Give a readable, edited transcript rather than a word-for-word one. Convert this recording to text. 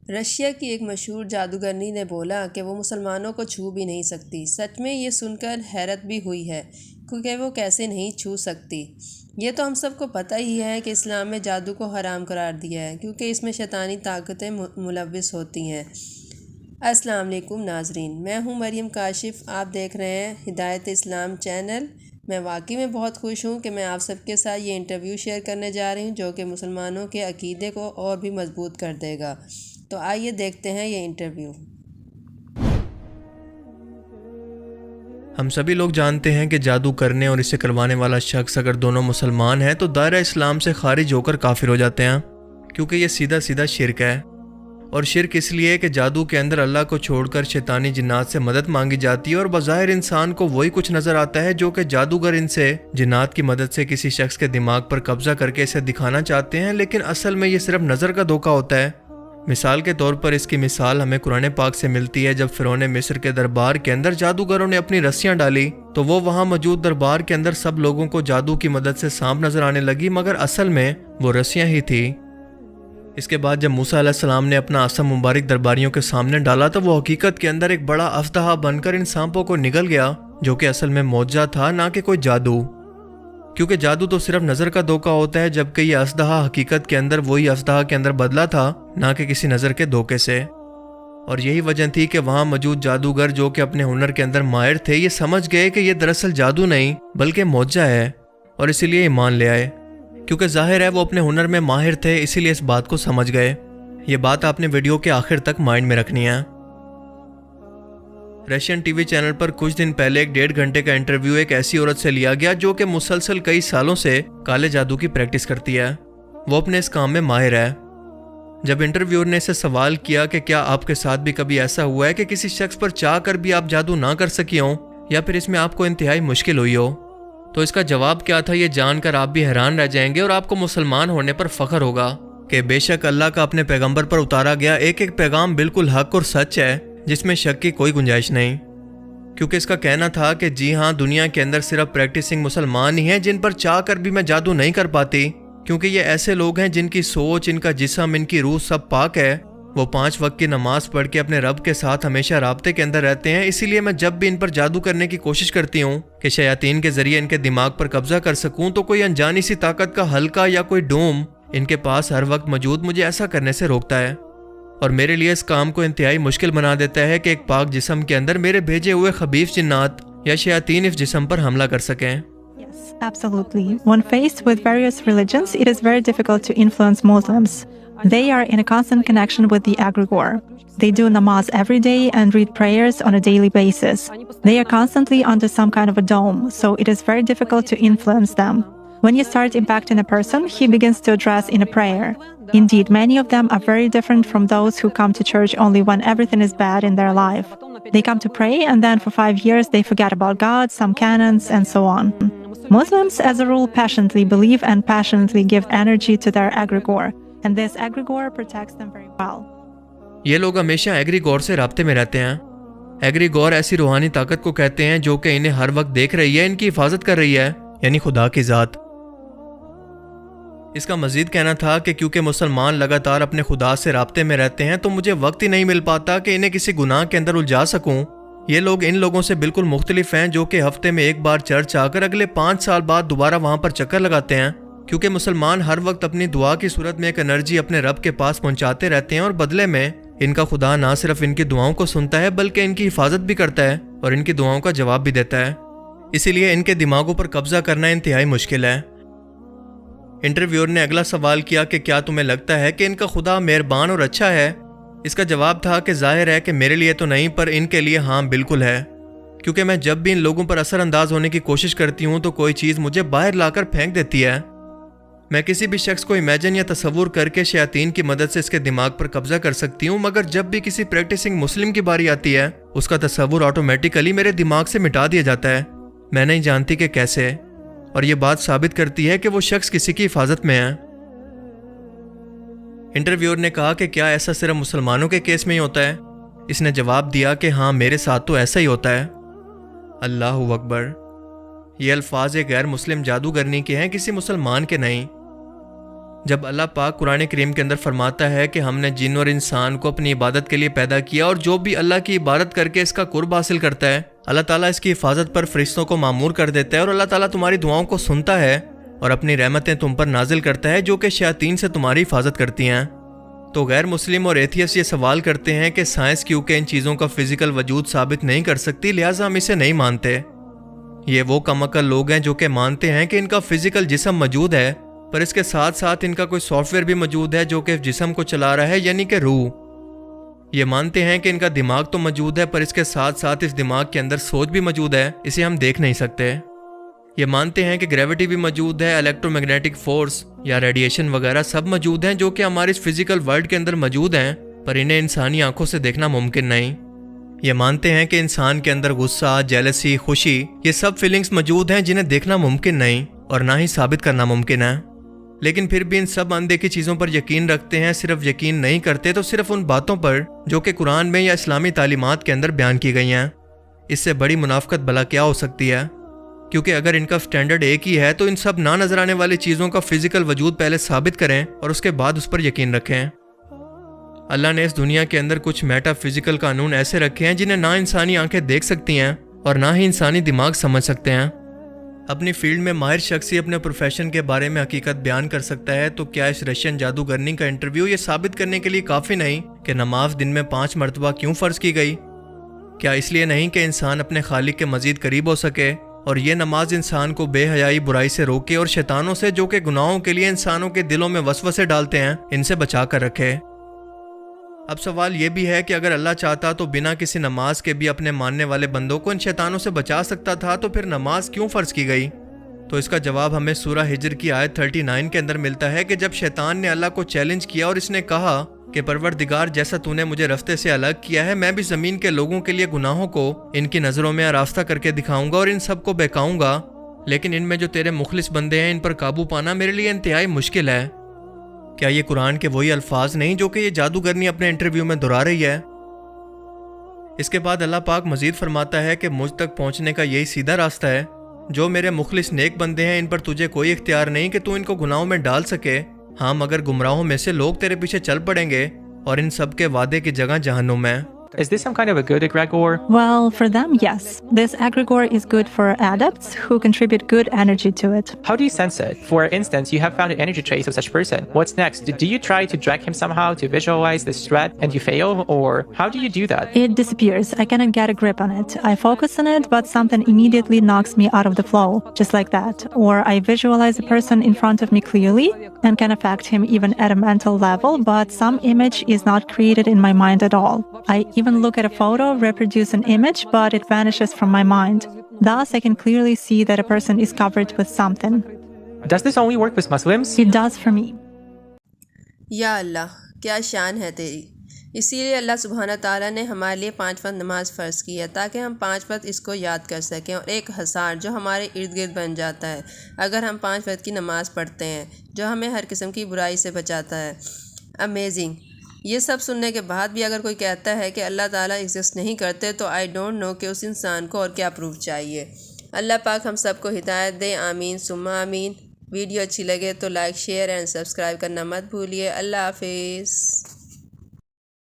Russia کی ایک مشہور جادوگرنی نے بولا کہ وہ مسلمانوں کو چھو بھی نہیں سکتی۔ سچ میں یہ سن کر حیرت بھی ہوئی ہے کیونکہ وہ کیسے نہیں چھو سکتی۔ یہ تو ہم سب کو پتہ ہی ہے کہ اسلام میں جادو کو حرام قرار دیا ہے کیونکہ اس میں شیطانی طاقتیں ملوث ہوتی ہیں۔ السلام علیکم ناظرین، میں ہوں مریم کاشف، آپ دیکھ رہے ہیں ہدایت اسلام چینل۔ میں واقعی میں بہت خوش ہوں کہ میں آپ سب کے ساتھ یہ انٹرویو شیئر کرنے جا رہی ہوں جو کہ مسلمانوں کے عقیدے کو اور بھی مضبوط کر دے گا۔ تو آئیے دیکھتے ہیں یہ انٹرویو۔ ہم سبھی لوگ جانتے ہیں کہ جادو کرنے اور اسے کروانے والا شخص اگر دونوں مسلمان ہیں تو دائرہ اسلام سے خارج ہو کر کافر ہو جاتے ہیں، کیونکہ یہ سیدھا سیدھا شرک ہے۔ اور شرک اس لیے کہ جادو کے اندر اللہ کو چھوڑ کر شیطانی جنات سے مدد مانگی جاتی ہے، اور بظاہر انسان کو وہی کچھ نظر آتا ہے جو کہ جادوگر ان سے جنات کی مدد سے کسی شخص کے دماغ پر قبضہ کر کے اسے دکھانا چاہتے ہیں، لیکن اصل میں یہ صرف نظر کا دھوکہ ہوتا ہے۔ مثال کے طور پر اس کی مثال ہمیں قرآن پاک سے ملتی ہے۔ جب فرعون مصر کے دربار کے اندر جادوگروں نے اپنی رسیاں ڈالی تو وہ وہاں موجود دربار کے اندر سب لوگوں کو جادو کی مدد سے سانپ نظر آنے لگی، مگر اصل میں وہ رسیاں ہی تھی۔ اس کے بعد جب موسیٰ علیہ السلام نے اپنا عصا مبارک درباریوں کے سامنے ڈالا تو وہ حقیقت کے اندر ایک بڑا اژدہا بن کر ان سانپوں کو نگل گیا، جو کہ اصل میں معجزہ تھا، نہ کہ کوئی جادو، کیونکہ جادو تو صرف نظر کا دھوکہ ہوتا ہے، جبکہ یہ اژدہا حقیقت کے اندر وہی اژدہا کے اندر بدلا تھا، نہ کہ کسی نظر کے دھوکے سے۔ اور یہی وجہ تھی کہ وہاں موجود جادوگر جو کہ اپنے ہنر کے اندر ماہر تھے، یہ سمجھ گئے کہ یہ دراصل جادو نہیں بلکہ معجزہ ہے، اور اسی لیے ایمان لے آئے، کیونکہ ظاہر ہے وہ اپنے ہنر میں ماہر تھے، اسی لیے اس بات کو سمجھ گئے۔ یہ بات آپ نے ویڈیو کے آخر تک مائنڈ میں رکھنی ہے۔ رشین ٹی وی چینل پر کچھ دن پہلے ایک 1.5 گھنٹے کا انٹرویو ایک ایسی عورت سے لیا گیا جو کہ مسلسل کئی سالوں سے کالے جادو کی پریکٹس کرتی ہے۔ وہ اپنے اس کام میں ماہر ہے۔ جب انٹرویور نے اسے سوال کیا کہ کیا آپ کے ساتھ بھی کبھی ایسا ہوا ہے کہ کسی شخص پر چاہ کر بھی آپ جادو نہ کر سکی ہوں، یا پھر اس میں آپ کو انتہائی مشکل ہوئی ہو، تو اس کا جواب کیا تھا یہ جان کر آپ بھی حیران رہ جائیں گے، اور آپ کو مسلمان ہونے پر فخر ہوگا کہ بے شک اللہ کا اپنے پیغمبر پر اتارا گیا ایک ایک پیغام بالکل حق اور سچ ہے، جس میں شک کی کوئی گنجائش نہیں۔ کیونکہ اس کا کہنا تھا کہ جی ہاں، دنیا کے اندر صرف پریکٹسنگ مسلمان ہی ہیں جن پر چاہ کر بھی میں جادو نہیں کر پاتی، کیونکہ یہ ایسے لوگ ہیں جن کی سوچ، ان کا جسم، ان کی روح سب پاک ہے۔ وہ 5 وقت کی نماز پڑھ کے اپنے رب کے ساتھ ہمیشہ رابطے کے اندر رہتے ہیں، اسی لیے میں جب بھی ان پر جادو کرنے کی کوشش کرتی ہوں کہ شیاطین کے ذریعے ان کے دماغ پر قبضہ کر سکوں، تو کوئی انجانی سی طاقت کا حلقہ یا کوئی ڈوم ان کے پاس ہر وقت موجود مجھے ایسا کرنے سے روکتا ہے، اور میرے لیے اس کام کو انتہائی مشکل بنا دیتا ہے کہ ایک پاک جسم کے اندر میرے بھیجے ہوئے خبیث جنات یا شیاطین اس جسم پر حملہ کر سکیں۔ Yes, absolutely. When faced with various religions, it is very difficult to influence Muslims. They are in a constant connection with the egregore. They do namaz every day and read prayers on a daily basis. They are constantly under some kind of a dome, so it is very difficult to influence them. When you start impacting a person, he begins to address in a prayer. Indeed, many of them are very different from those who come to church only when everything is bad in their life. They come to pray and then for 5 years they forget about God, some canons, and so on. Muslims, as a rule, passionately believe and passionately give energy to their egregore, and this egregore protects them very well. یہ لوگ ہمیشہ ایگریگور سے رابطے میں رہتے ہیں۔ ایگریگور ایسی روحانی طاقت کو کہتے ہیں جو کہ انہیں ہر وقت دیکھ رہی ہے، ان کی حفاظت کر رہی ہے، یعنی خدا کی ذات۔ اس کا مزید کہنا تھا کہ کیونکہ مسلمان لگاتار اپنے خدا سے رابطے میں رہتے ہیں تو مجھے وقت ہی نہیں مل پاتا کہ انہیں کسی گناہ کے اندر الجھا سکوں۔ یہ لوگ ان لوگوں سے بالکل مختلف ہیں جو کہ ہفتے میں ایک بار چرچ آ کر اگلے 5 سال بعد دوبارہ وہاں پر چکر لگاتے ہیں، کیونکہ مسلمان ہر وقت اپنی دعا کی صورت میں ایک انرجی اپنے رب کے پاس پہنچاتے رہتے ہیں، اور بدلے میں ان کا خدا نہ صرف ان کی دعاؤں کو سنتا ہے بلکہ ان کی حفاظت بھی کرتا ہے اور ان کی دعاؤں کا جواب بھی دیتا ہے۔ اسی لیے ان کے دماغوں پر قبضہ کرنا انتہائی مشکل ہے۔ انٹرویور نے اگلا سوال کیا کہ کیا تمہیں لگتا ہے کہ ان کا خدا مہربان اور اچھا ہے؟ اس کا جواب تھا کہ ظاہر ہے کہ میرے لیے تو نہیں، پر ان کے لیے ہاں بالکل ہے، کیونکہ میں جب بھی ان لوگوں پر اثر انداز ہونے کی کوشش کرتی ہوں تو کوئی چیز مجھے باہر لا کر پھینک دیتی ہے۔ میں کسی بھی شخص کو امیجن یا تصور کر کے شیاطین کی مدد سے اس کے دماغ پر قبضہ کر سکتی ہوں، مگر جب بھی کسی پریکٹسنگ مسلم کی باری آتی ہے اس کا تصور آٹومیٹیکلی میرے دماغ سے مٹا دیا جاتا ہے، میں نہیں جانتی کہ کیسے، اور یہ بات ثابت کرتی ہے کہ وہ شخص کسی کی حفاظت میں ہے۔ انٹرویور نے کہا کہ کیا ایسا صرف مسلمانوں کے کیس میں ہی ہوتا ہے؟ اس نے جواب دیا کہ ہاں، میرے ساتھ تو ایسا ہی ہوتا ہے۔ اللہ اکبر! یہ الفاظ ایک غیر مسلم جادوگرنی کے ہیں، کسی مسلمان کے نہیں۔ جب اللہ پاک قرآن کریم کے اندر فرماتا ہے کہ ہم نے جن اور انسان کو اپنی عبادت کے لیے پیدا کیا اور جو بھی اللہ کی عبادت کر کے اس کا قرب حاصل کرتا ہے اللہ تعالیٰ اس کی حفاظت پر فرشتوں کو مامور کر دیتا ہے اور اللہ تعالیٰ تمہاری دعاؤں کو سنتا ہے اور اپنی رحمتیں تم پر نازل کرتا ہے جو کہ شیاطین سے تمہاری حفاظت کرتی ہیں، تو غیر مسلم اور ایتھیسٹ یہ سوال کرتے ہیں کہ سائنس کیونکہ ان چیزوں کا فزیکل وجود ثابت نہیں کر سکتی لہٰذا ہم اسے نہیں مانتے۔ یہ وہ کم عقل لوگ ہیں جو کہ مانتے ہیں کہ ان کا فزیکل جسم موجود ہے پر اس کے ساتھ ساتھ ان کا کوئی سافٹ ویئر بھی موجود ہے جو کہ جسم کو چلا رہا ہے، یعنی کہ روح۔ یہ مانتے ہیں کہ ان کا دماغ تو موجود ہے پر اس کے ساتھ ساتھ اس دماغ کے اندر سوچ بھی موجود ہے، اسے ہم دیکھ نہیں سکتے۔ یہ مانتے ہیں کہ گریوٹی بھی موجود ہے، الیکٹرو میگنیٹک فورس یا ریڈیشن وغیرہ سب موجود ہیں جو کہ ہمارے اس فزیکل ورلڈ کے اندر موجود ہیں پر انہیں انسانی آنکھوں سے دیکھنا ممکن نہیں۔ یہ مانتے ہیں کہ انسان کے اندر غصہ، جیلسی، خوشی، یہ سب فیلنگز موجود ہیں جنہیں دیکھنا ممکن نہیں اور نہ ہی ثابت کرنا ممکن ہے، لیکن پھر بھی ان سب اندیکھی چیزوں پر یقین رکھتے ہیں، صرف یقین نہیں کرتے تو صرف ان باتوں پر جو کہ قرآن میں یا اسلامی تعلیمات کے اندر بیان کی گئی ہیں۔ اس سے بڑی منافقت بھلا کیا ہو سکتی ہے؟ کیونکہ اگر ان کا سٹینڈرڈ ایک ہی ہے تو ان سب نہ نظر آنے والی چیزوں کا فزیکل وجود پہلے ثابت کریں اور اس کے بعد اس پر یقین رکھیں۔ اللہ نے اس دنیا کے اندر کچھ میٹا فزیکل قانون ایسے رکھے ہیں جنہیں نہ انسانی آنکھیں دیکھ سکتی ہیں اور نہ ہی انسانی دماغ سمجھ سکتے ہیں۔ اپنی فیلڈ میں ماہر شخص ہی اپنے پروفیشن کے بارے میں حقیقت بیان کر سکتا ہے، تو کیا اس رشین جادوگرنی کا انٹرویو یہ ثابت کرنے کے لیے کافی نہیں کہ نماز دن میں 5 مرتبہ کیوں فرض کی گئی؟ کیا اس لیے نہیں کہ انسان اپنے خالق کے مزید قریب ہو سکے، اور یہ نماز انسان کو بے حیائی، برائی سے روکے اور شیطانوں سے جو کہ گناہوں کے لیے انسانوں کے دلوں میں وسوسے ڈالتے ہیں ان سے بچا کر رکھے؟ اب سوال یہ بھی ہے کہ اگر اللہ چاہتا تو بنا کسی نماز کے بھی اپنے ماننے والے بندوں کو ان شیطانوں سے بچا سکتا تھا، تو پھر نماز کیوں فرض کی گئی؟ تو اس کا جواب ہمیں سورہ ہجر کی آیت 39 کے اندر ملتا ہے کہ جب شیطان نے اللہ کو چیلنج کیا اور اس نے کہا کہ پروردگار جیسا تو نے مجھے رستے سے الگ کیا ہے، میں بھی زمین کے لوگوں کے لیے گناہوں کو ان کی نظروں میں آراستہ کر کے دکھاؤں گا اور ان سب کو بہکاؤں گا، لیکن ان میں جو تیرے مخلص بندے ہیں ان پر قابو پانا میرے لیے انتہائی مشکل ہے۔ کیا یہ قرآن کے وہی الفاظ نہیں جو کہ یہ جادوگرنی اپنے انٹرویو میں دہرا رہی ہے؟ اس کے بعد اللہ پاک مزید فرماتا ہے کہ مجھ تک پہنچنے کا یہی سیدھا راستہ ہے، جو میرے مخلص نیک بندے ہیں ان پر تجھے کوئی اختیار نہیں کہ تو ان کو گناہوں میں ڈال سکے، ہاں مگر گمراہوں میں سے لوگ تیرے پیچھے چل پڑیں گے اور ان سب کے وعدے کی جگہ جہنم ہے۔ Is this some kind of a good egregore? Well, for them, yes. This egregore is good for adepts who contribute good energy to it. How do you sense it? For instance, you have found an energy trace of such person. What's next? Do you try to drag him somehow to visualize this threat and you fail? Or how do you do that? It disappears. I cannot get a grip on it. I focus on it, but something immediately knocks me out of the flow, just like that. Or I visualize a person in front of me clearly and can affect him even at a mental level, but some image is not created in my mind at all. I even look at a photo, reproduce an image, but it vanishes from my mind. Thus, I can clearly see that a person is covered with something. Does this only work with Muslims? It does for me. یا اللہ کیا شان ہے تیری! اسی لیے اللہ سبحانہ تعالیٰ نے ہمارے لیے 5 وقت نماز فرض کی ہے تاکہ ہم 5 وقت اس کو یاد کر سکیں، اور ایک حصار جو ہمارے ارد گرد بن جاتا ہے اگر ہم 5 وقت کی نماز پڑھتے ہیں، جو ہمیں ہر قسم کی برائی سے بچاتا ہے۔ امیزنگ! یہ سب سننے کے بعد بھی اگر کوئی کہتا ہے کہ اللہ تعالیٰ ایگزسٹ نہیں کرتے تو آئی ڈونٹ نو کہ اس انسان کو اور کیا پروف چاہیے۔ اللہ پاک ہم سب کو ہدایت دے، آمین ثم آمین۔ ویڈیو اچھی لگے تو لائک، شیئر اینڈ سبسکرائب کرنا مت بھولیے۔ اللہ حافظ۔